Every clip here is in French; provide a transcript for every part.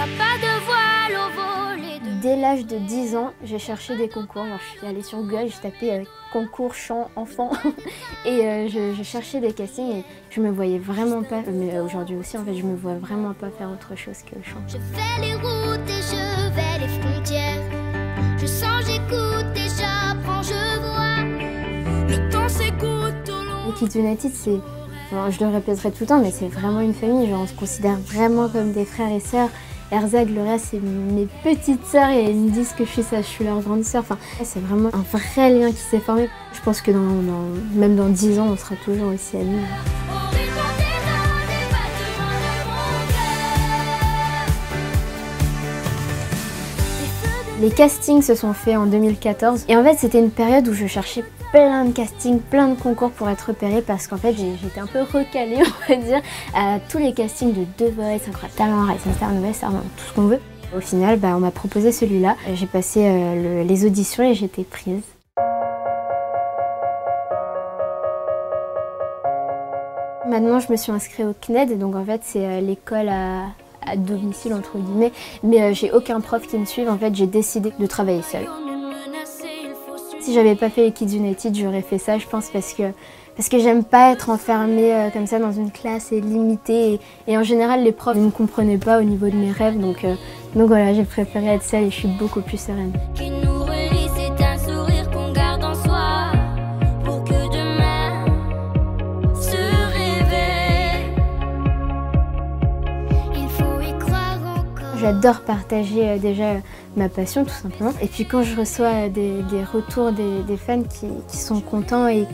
a pas de voile au volet de... Dès l'âge de 10 ans, j'ai cherché des concours. Alors, je suis allée sur Google, j'ai tapé concours chant enfant et je cherchais des castings et je me voyais vraiment pas, mais aujourd'hui aussi en fait, je me vois vraiment pas faire autre chose que chant. Je fais les routes et je vais les frontières. Je sens, j'écoute et j'apprends, je vois. Le temps s'écoute au long. Les Kids United, c'est, enfin, je le répéterai tout le temps, mais c'est vraiment une famille. Genre, on se considère vraiment comme des frères et sœurs. Erzag, Laura, c'est mes petites sœurs et ils me disent que je suis leur grande sœur. Enfin, c'est vraiment un vrai lien qui s'est formé. Je pense que même dans 10 ans, on sera toujours aussi amis. Les castings se sont faits en 2014 et en fait c'était une période où je cherchais plein de castings, plein de concours pour être repérée parce qu'en fait j'étais un peu recalée on va dire à tous les castings de The Voice, Incroyable Talent, Rising Star, Nouvelle Star, tout ce qu'on veut. Au final on m'a proposé celui-là, j'ai passé les auditions et j'ai été prise. Maintenant je me suis inscrite au CNED, donc en fait c'est l'école à domicile entre guillemets, mais j'ai aucun prof qui me suive, en fait j'ai décidé de travailler seule. Si j'avais pas fait les Kids United, j'aurais fait ça je pense parce que j'aime pas être enfermée comme ça dans une classe et limitée et en général les profs ne me comprenaient pas au niveau de mes rêves donc voilà, j'ai préféré être seule et je suis beaucoup plus sereine. J'adore partager déjà ma passion tout simplement. Et puis quand je reçois des retours des fans qui sont contents et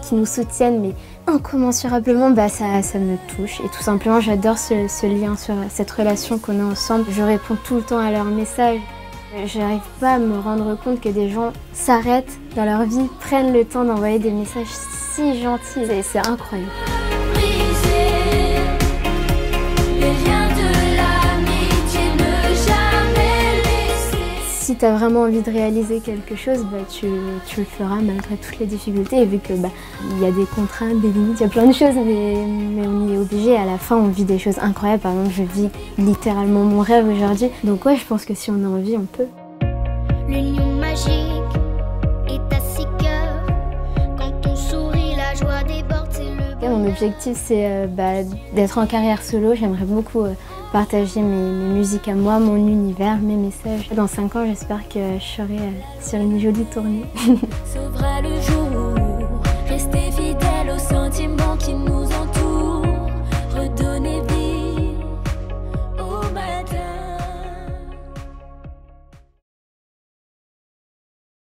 qui nous soutiennent mais incommensurablement, ça me touche. Et tout simplement j'adore ce lien, cette relation qu'on a ensemble. Je réponds tout le temps à leurs messages. Je n'arrive pas à me rendre compte que des gens s'arrêtent dans leur vie, prennent le temps d'envoyer des messages si gentils. C'est incroyable. Si tu as vraiment envie de réaliser quelque chose, tu le feras malgré toutes les difficultés. Et vu que il y a des contraintes, des limites, il y a plein de choses, mais on y est obligé. À la fin, on vit des choses incroyables. Par exemple, je vis littéralement mon rêve aujourd'hui. Donc ouais, je pense que si on a envie, on peut. L'union magique est à 6 cœurs. Quand on sourit, la joie déborde, c'est le bonheur. Mon objectif, c'est d'être en carrière solo. J'aimerais beaucoup partager mes musiques à moi, mon univers, mes messages. Dans 5 ans, j'espère que je serai sur une jolie tournée.